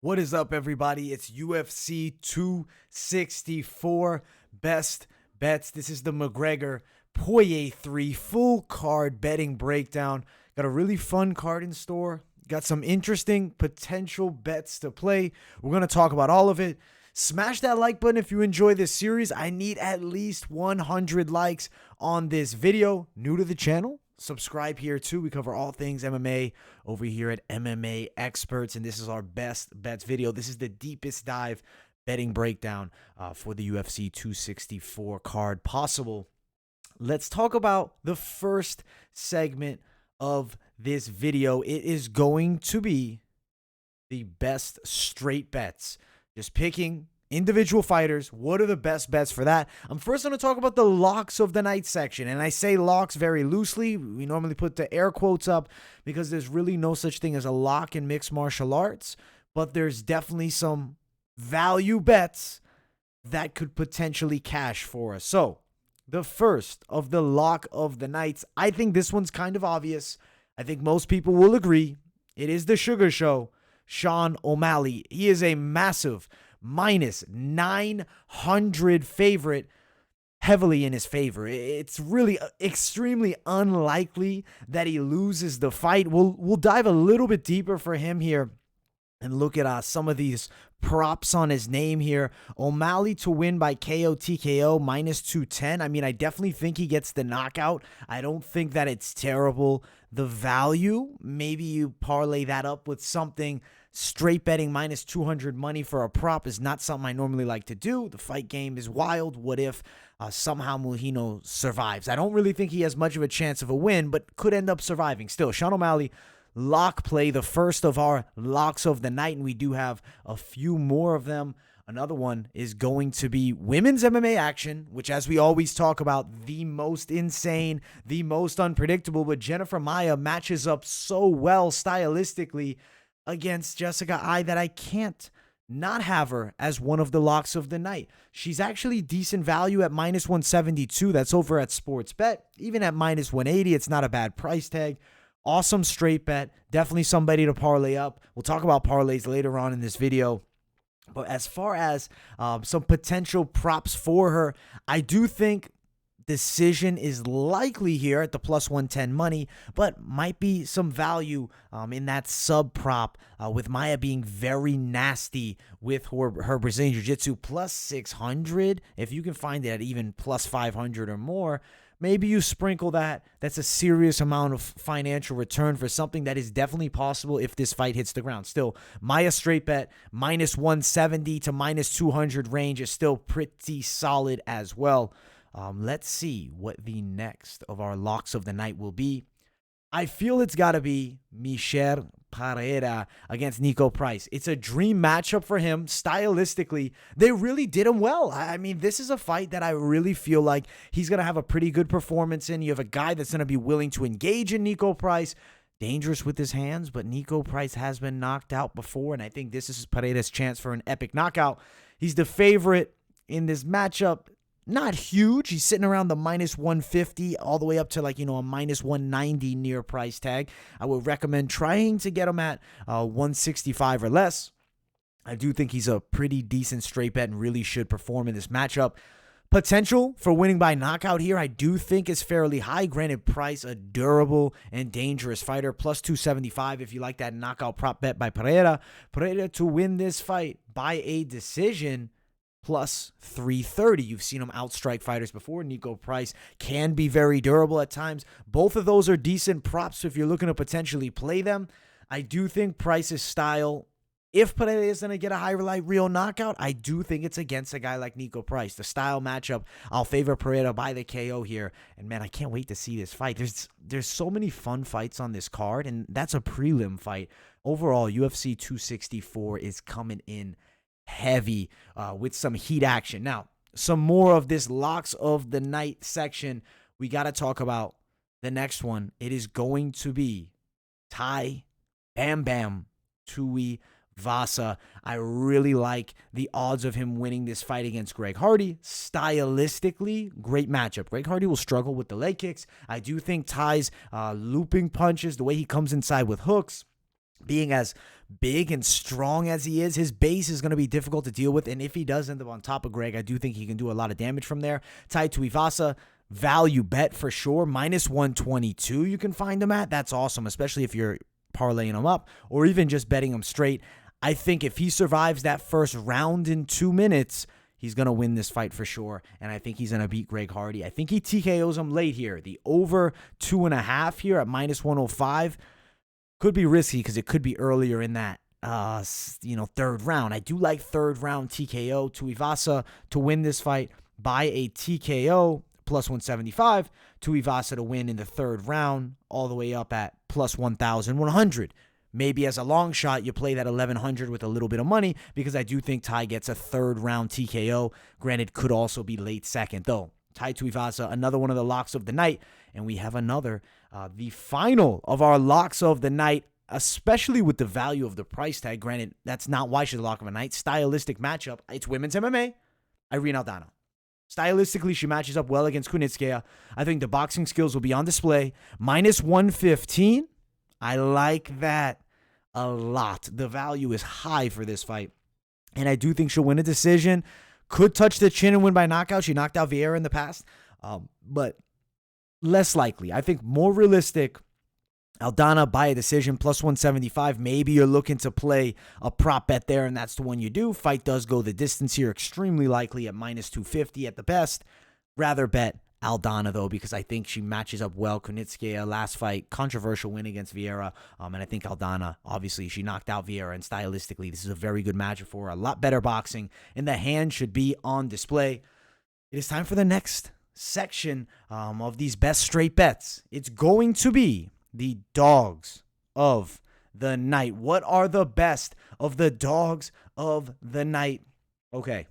What is up, everybody? It's UFC 264 Best Bets. This is the McGregor Poirier 3 full card betting breakdown. Got a really fun card in store. Got some interesting potential bets to play. We're going to talk about all of it. Smash that like button if you enjoy this series. I need at least 100 likes on this video. New to the channel? Subscribe here too. We cover all things MMA over here at MMA Experts, and this is our best bets video. This is the deepest dive betting breakdown for the UFC 264 card possible. Let's talk about the first segment of this video. It is going to be the best straight bets. Just picking individual fighters. What are the best bets for that? I'm first going to talk about the locks of the night section. And I say locks very loosely. We normally put the air quotes up because there's really no such thing as a lock in mixed martial arts. But there's definitely some value bets that could potentially cash for us. So the first of the lock of the nights, I think this one's kind of obvious. I think most people will agree. It is the Sugar Show, Sean O'Malley. He is a massive minus 900 favorite, heavily in his favor. It's really extremely unlikely that he loses the fight. We'll dive a little bit deeper for him here and look at some of these props on his name here. O'Malley to win by KO TKO minus 210. I mean, I definitely think he gets the knockout. I don't think that it's terrible. The value, maybe you parlay that up with something. Straight betting minus 200 money for a prop is not something I normally like to do. The fight game is wild. What if somehow Mulino survives? I don't really think he has much of a chance of a win, but could end up surviving. Still, Sean O'Malley, lock play, the first of our locks of the night, and we do have a few more of them. Another one is going to be women's MMA action, which, as we always talk about, the most insane, the most unpredictable, but Jennifer Maia matches up so well stylistically against Jessica Ai that I can't not have her as one of the locks of the night. She's actually decent value at minus 172. That's over at Sportsbet. Even at minus 180, it's not a bad price tag. Awesome straight bet. Definitely somebody to parlay up. We'll talk about parlays later on in this video. But as far as some potential props for her, I do think decision is likely here at the plus 110 money, but might be some value in that sub prop with Maia being very nasty with her Brazilian Jiu-Jitsu plus 600. If you can find it at even plus 500 or more, maybe you sprinkle that. That's a serious amount of financial return for something that is definitely possible if this fight hits the ground. Still, Maia straight bet minus 170 to minus 200 range is still pretty solid as well. Let's see what the next of our locks of the night will be. I feel it's got to be Michel Pereira against Nico Price. It's a dream matchup for him. Stylistically, they really did him well. I mean, this is a fight that I really feel like he's going to have a pretty good performance in. You have a guy that's going to be willing to engage in Nico Price. Dangerous with his hands, but Nico Price has been knocked out before, and I think this is Pereira's chance for an epic knockout. He's the favorite in this matchup. Not huge. He's sitting around the minus 150 all the way up to a minus 190 near price tag. I would recommend trying to get him at 165 or less. I do think he's a pretty decent straight bet and really should perform in this matchup. Potential for winning by knockout here, I do think is fairly high. Granted, Price, a durable and dangerous fighter, plus 275 if you like that knockout prop bet by Pereira. Pereira to win this fight by a decision, plus 330. You've seen him outstrike fighters before. Nico Price can be very durable at times. Both of those are decent props if you're looking to potentially play them. I do think Price's style, if Pereira is going to get a highlight reel knockout, I do think it's against a guy like Nico Price. The style matchup, I'll favor Pereira by the KO here. And man, I can't wait to see this fight. There's so many fun fights on this card, and that's a prelim fight. Overall, UFC 264 is coming in heavy with some heat action. Now, some more of this locks of the night section. We got to talk about the next one. It is going to be Tai Bam Bam Tuivasa. I really like the odds of him winning this fight against Greg Hardy. Stylistically, great matchup. Greg Hardy will struggle with the leg kicks. I do think Tai's looping punches, the way he comes inside with hooks, being as big and strong as he is, his base is going to be difficult to deal with. And if he does end up on top of Greg, I do think he can do a lot of damage from there. Tai Tuivasa, value bet for sure. Minus 122 you can find him at. That's awesome, especially if you're parlaying him up or even just betting him straight. I think if he survives that first round in 2 minutes, he's going to win this fight for sure, and I think he's going to beat Greg Hardy. I think he TKOs him late here. The over 2.5 here at minus 105 could be risky because it could be earlier in that third round. I do like third round TKO. Tuivasa to win this fight by a TKO, plus 175. Tuivasa to win in the third round, all the way up at plus 1,100. Maybe as a long shot, you play that 1,100 with a little bit of money because I do think Tai gets a third round TKO. Granted, could also be late second, though. Tai Tuivasa, another one of the locks of the night. And we have another, the final of our locks of the night, especially with the value of the price tag. Granted, that's not why she's the lock of the night. Stylistic matchup. It's women's MMA. Irene Aldana. Stylistically, she matches up well against Kunitskaya. I think the boxing skills will be on display. Minus 115. I like that a lot. The value is high for this fight. And I do think she'll win a decision. Could touch the chin and win by knockout. She knocked out Vieira in the past. But less likely. I think more realistic, Aldana by a decision, plus 175. Maybe you're looking to play a prop bet there, and that's the one you do. Fight does go the distance here. Extremely likely at minus 250 at the best. Rather bet Aldana, though, because I think she matches up well. Kunitskaya, last fight, controversial win against Vieira. And I think Aldana, obviously, she knocked out Vieira. And stylistically, this is a very good matchup for her. A lot better boxing. And the hand should be on display. It is time for the next section of these best straight bets. It's going to be the dogs of the night. What are the best of the dogs of the night? Okay.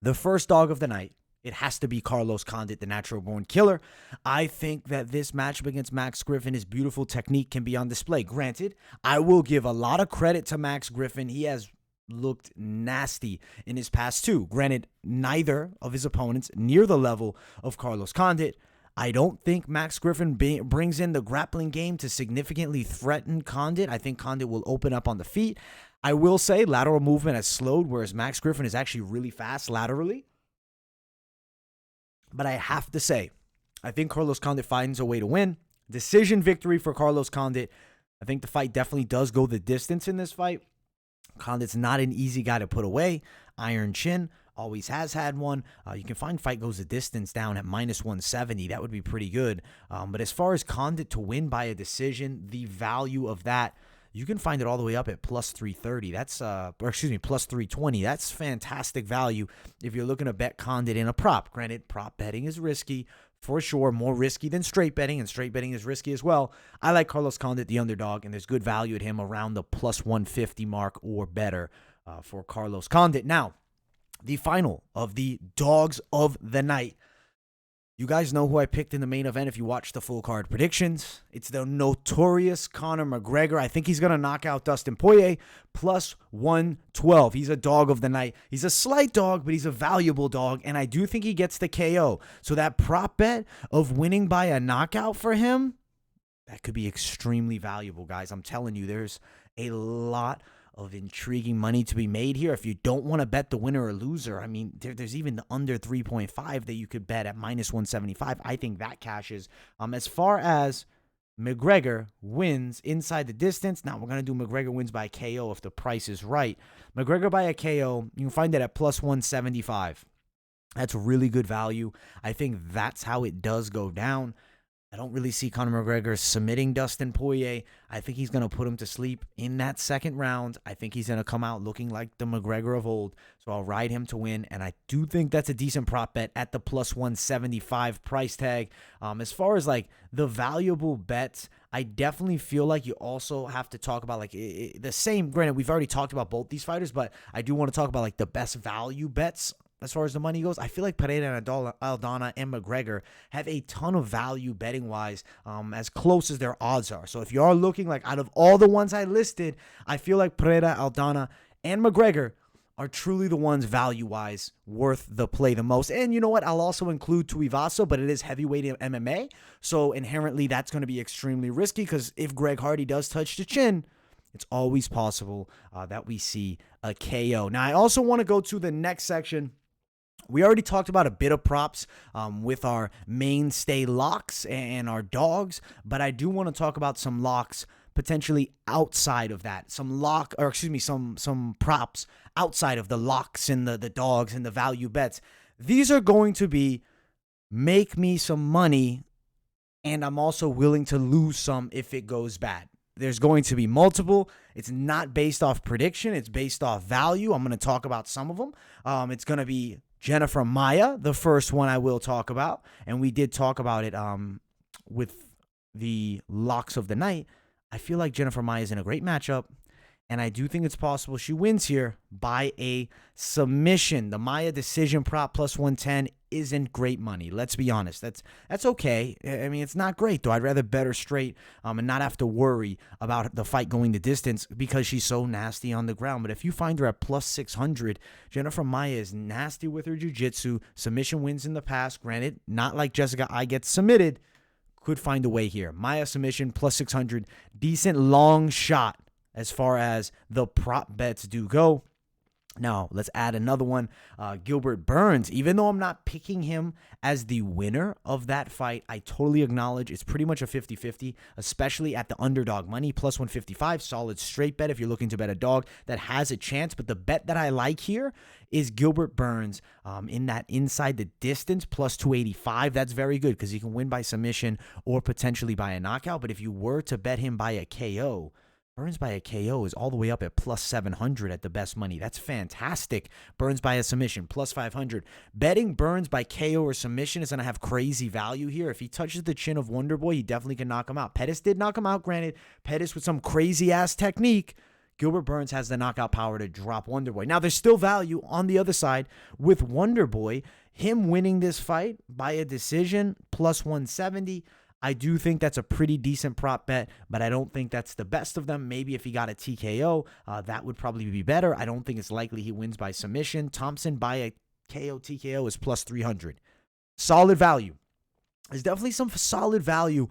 The first dog of the night, it has to be Carlos Condit, the natural born killer. I think that this matchup against Max Griffin, his beautiful technique can be on display. Granted, I will give a lot of credit to Max Griffin. He has looked nasty in his past two. Granted, neither of his opponents near the level of Carlos Condit. I don't think Max Griffin brings in the grappling game to significantly threaten Condit. I think Condit will open up on the feet. I will say lateral movement has slowed, whereas Max Griffin is actually really fast laterally. But I have to say, I think Carlos Condit finds a way to win. Decision victory for Carlos Condit. I think the fight definitely does go the distance in this fight. Condit's not an easy guy to put away. Iron chin, always has had one. You can find fight goes the distance down at minus 170. That would be pretty good. But as far as Condit to win by a decision, the value of that, you can find it all the way up at plus 330. That's, plus 320. That's fantastic value if you're looking to bet Condit in a prop. Granted, prop betting is risky. For sure, more risky than straight betting, and straight betting is risky as well. I like Carlos Condit, the underdog, and there's good value at him around the plus 150 mark or better for Carlos Condit. Now, the final of the dogs of the night. You guys know who I picked in the main event if you watched the full card predictions. It's the notorious Conor McGregor. I think he's going to knock out Dustin Poirier, plus 112. He's a dog of the night. He's a slight dog, but he's a valuable dog, and I do think he gets the KO. So that prop bet of winning by a knockout for him, that could be extremely valuable, guys. I'm telling you, there's a lot of intriguing money to be made here. If you don't want to bet the winner or loser, I mean, there's even the under 3.5 that you could bet at minus 175. I think that cashes. As far as McGregor wins inside the distance, now we're going to do McGregor wins by KO if the price is right. McGregor by a KO, you can find it at plus 175. That's really good value. I think that's how it does go down. I don't really see Conor McGregor submitting Dustin Poirier. I think he's going to put him to sleep in that second round. I think he's going to come out looking like the McGregor of old. So I'll ride him to win. And I do think that's a decent prop bet at the plus 175 price tag. As far as like the valuable bets, I definitely feel like you also have to talk about like the same. Granted, we've already talked about both these fighters, but I do want to talk about like the best value bets. As far as the money goes, I feel like Pereira and Aldana and McGregor have a ton of value betting-wise, as close as their odds are. So if you are looking like out of all the ones I listed, I feel like Pereira, Aldana, and McGregor are truly the ones value-wise worth the play the most. And you know what? I'll also include Tuivasa, but it is heavyweight MMA. So inherently, that's going to be extremely risky because if Greg Hardy does touch the chin, it's always possible that we see a KO. Now, I also want to go to the next section. We already talked about a bit of props with our mainstay locks and our dogs, but I do want to talk about some locks potentially outside of that. Some props outside of the locks and the dogs and the value bets. These are going to be make me some money, and I'm also willing to lose some if it goes bad. There's going to be multiple. It's not based off prediction. It's based off value. I'm going to talk about some of them. It's going to be Jennifer Maia, the first one I will talk about. And we did talk about it with the locks of the night. I feel like Jennifer Maia is in a great matchup. And I do think it's possible she wins here by a submission. The Maia decision prop plus 110 isn't great money. Let's be honest. That's okay. I mean, it's not great, though. I'd rather bet her straight and not have to worry about the fight going the distance because she's so nasty on the ground. But if you find her at plus 600, Jennifer Maia is nasty with her jiu-jitsu. Submission wins in the past. Granted, not like Jessica I gets submitted. Could find a way here. Maia submission plus 600. Decent long shot as far as the prop bets do go. Now, let's add another one. Gilbert Burns. Even though I'm not picking him as the winner of that fight, I totally acknowledge it's pretty much a 50-50, especially at the underdog money, plus 155. Solid straight bet if you're looking to bet a dog that has a chance. But the bet that I like here is Gilbert Burns in that inside the distance, plus 285. That's very good because he can win by submission or potentially by a knockout. But if you were to bet him by a KO, Burns by a KO is all the way up at plus 700 at the best money. That's fantastic. Burns by a submission, plus 500. Betting Burns by KO or submission is going to have crazy value here. If he touches the chin of Wonderboy, he definitely can knock him out. Pettis did knock him out, granted. Pettis with some crazy-ass technique. Gilbert Burns has the knockout power to drop Wonderboy. Now, there's still value on the other side with Wonderboy. Him winning this fight by a decision, plus 170. I do think that's a pretty decent prop bet, but I don't think that's the best of them. Maybe if he got a TKO, that would probably be better. I don't think it's likely he wins by submission. Thompson by a KO TKO is plus 300. Solid value. There's definitely some solid value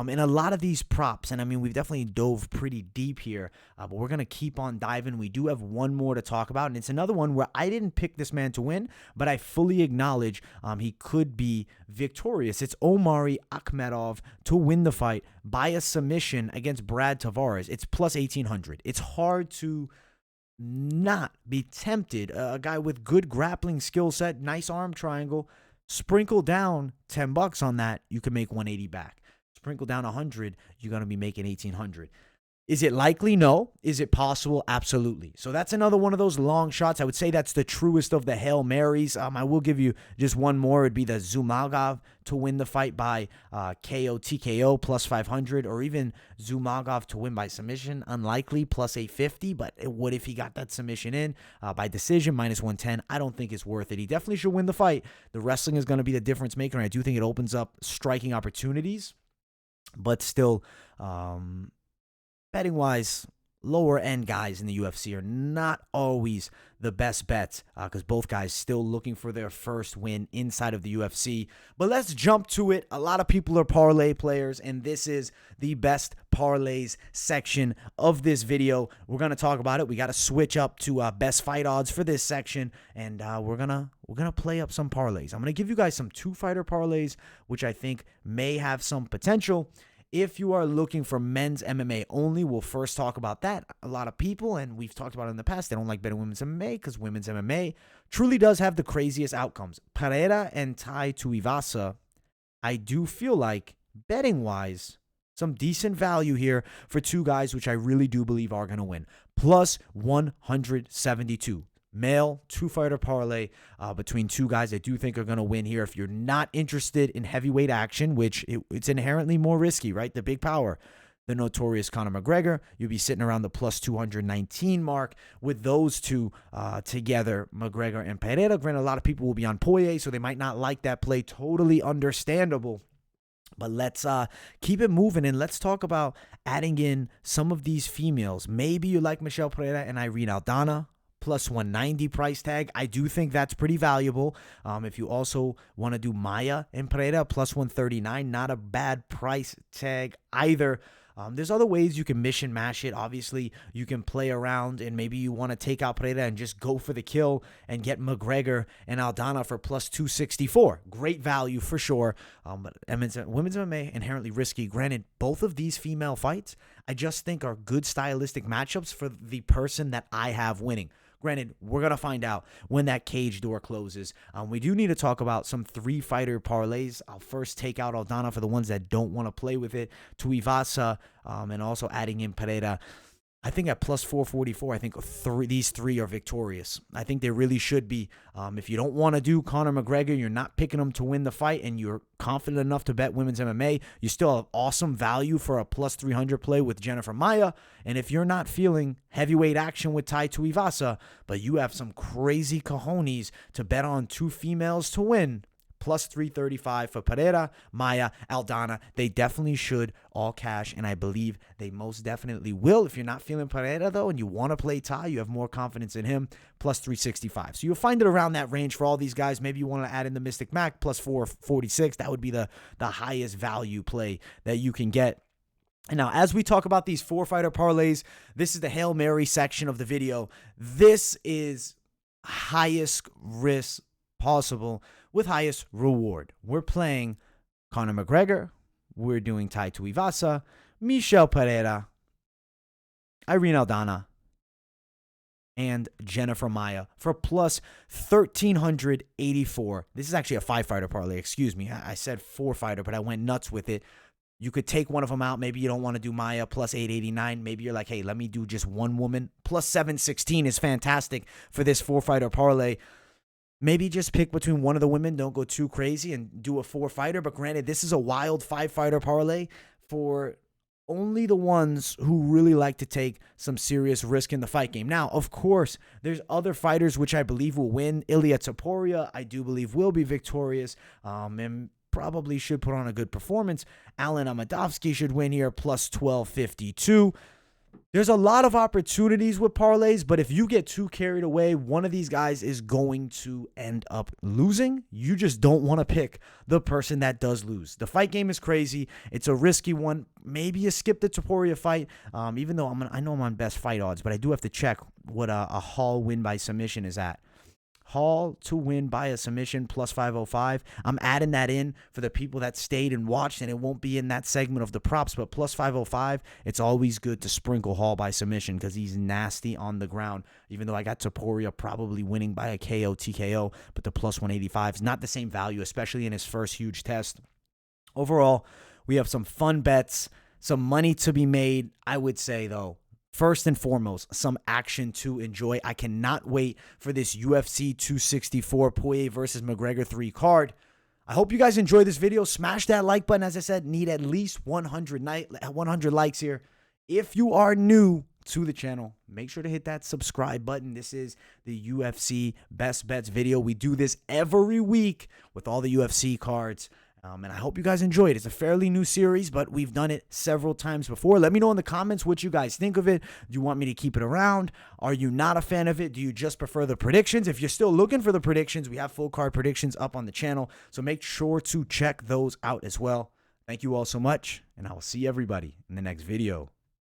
in a lot of these props. And I mean, we've definitely dove pretty deep here, but we're going to keep on diving. We do have one more to talk about, and it's another one where I didn't pick this man to win, but I fully acknowledge he could be victorious. It's Omari Akhmedov to win the fight by a submission against Brad Tavares. It's plus 1,800. It's hard to not be tempted. A guy with good grappling skill set, nice arm triangle. Sprinkle down $10 on that, you can make 180 back. Sprinkle down 100, you're going to be making 1,800. Is it likely? No. Is it possible? Absolutely. So that's another one of those long shots. I would say that's the truest of the Hail Marys. I will give you just one more. It'd be the Zumagov to win the fight by KO TKO plus 500, or even Zumagov to win by submission. Unlikely, plus 850. But what if he got that submission in by decision, minus 110? I don't think it's worth it. He definitely should win the fight. The wrestling is going to be the difference maker, and I do think it opens up striking opportunities. But still, betting-wise, lower-end guys in the UFC are not always the best bets because both guys still looking for their first win inside of the UFC. But let's jump to it. A lot of people are parlay players, and this is the best parlays section of this video. We're going to talk about it. We got to switch up to best fight odds for this section, and we're gonna play up some parlays. I'm going to give you guys some two-fighter parlays, which I think may have some potential. If you are looking for men's MMA only, we'll first talk about that. A lot of people, and we've talked about it in the past, they don't like betting women's MMA because women's MMA truly does have the craziest outcomes. Pereira and Tai Tuivasa, I do feel like, betting-wise, some decent value here for two guys, which I really do believe are going to win. Plus 172. Male two-fighter parlay between two guys I do think are going to win here. If you're not interested in heavyweight action, which it's inherently more risky, right? The big power, the notorious Conor McGregor, you'll be sitting around the plus 219 mark with those two together, McGregor and Pereira. Granted, a lot of people will be on Poirier, so they might not like that play. Totally understandable. But let's keep it moving, and let's talk about adding in some of these females. Maybe you like Michelle Pereira and Irene Aldana. Plus 190 price tag. I do think that's pretty valuable. If you also want to do Maia and Pereira, plus 139, not a bad price tag either. There's other ways you can mission mash it. Obviously, you can play around and maybe you want to take out Pereira and just go for the kill and get McGregor and Aldana for plus 264. Great value for sure. But women's MMA, inherently risky. Granted, both of these female fights, I just think are good stylistic matchups for the person that I have winning. Granted, we're going to find out when that cage door closes. We do need to talk about some 3-fighter parlays. I'll first take out Aldana for the ones that don't want to play with it. Tuivasa, and also adding in Pereira. I think at plus 444, I think these three are victorious. I think they really should be. If you don't want to do Conor McGregor, you're not picking him to win the fight, and you're confident enough to bet women's MMA, you still have awesome value for a plus 300 play with Jennifer Maia. And if you're not feeling heavyweight action with Tai Tuivasa, but you have some crazy cojones to bet on 2 females to win, plus 335 for Pereira, Maia, Aldana. They definitely should all cash, and I believe they most definitely will. If you're not feeling Pereira, though, and you want to play Tai, you have more confidence in him, plus 365. So you'll find it around that range for all these guys. Maybe you want to add in the Mystic Mac, plus 446. That would be the highest value play that you can get. And now, as we talk about these 4-fighter parlays, this is the Hail Mary section of the video. This is highest risk possible with highest reward. We're playing Conor McGregor. We're doing Tai Tuivasa, Michel Pereira, Irene Aldana, and Jennifer Maia for plus 1,384. This is actually a 5-fighter parlay. Excuse me. I said 4-fighter, but I went nuts with it. You could take one of them out. Maybe you don't want to do Maia plus 889. Maybe you're like, hey, let me do just one woman. Plus 716 is fantastic for this 4-fighter parlay. Maybe just pick between one of the women. Don't go too crazy and do a 4-fighter. But granted, this is a wild 5-fighter parlay for only the ones who really like to take some serious risk in the fight game. Now, of course, there's other fighters which I believe will win. Ilia Topuria, I do believe, will be victorious. And probably should put on a good performance. Alan Amadovsky should win here, plus 1252. There's a lot of opportunities with parlays, but if you get too carried away, one of these guys is going to end up losing. You just don't want to pick the person that does lose. The fight game is crazy. It's a risky one. Maybe you skip the Topuria fight, even though I know I'm on best fight odds, but I do have to check what a Hall win by submission is at. Hall to win by a submission, plus 505. I'm adding that in for the people that stayed and watched, and it won't be in that segment of the props, but plus 505, it's always good to sprinkle Hall by submission because he's nasty on the ground, even though I got Topuria probably winning by a KO, TKO, but the plus 185 is not the same value, especially in his first huge test. Overall, we have some fun bets, some money to be made. I would say, though, first and foremost, some action to enjoy. I cannot wait for this UFC 264 Poirier versus McGregor 3 card. I hope you guys enjoyed this video. Smash that like button. As I said, need at least 100 likes here. If you are new to the channel, make sure to hit that subscribe button. This is the UFC Best Bets video. We do this every week with all the UFC cards. And I hope you guys enjoyed it. It's a fairly new series, but we've done it several times before. Let me know in the comments what you guys think of it. Do you want me to keep it around? Are you not a fan of it? Do you just prefer the predictions? If you're still looking for the predictions, we have full card predictions up on the channel. So make sure to check those out as well. Thank you all so much, and I will see everybody in the next video.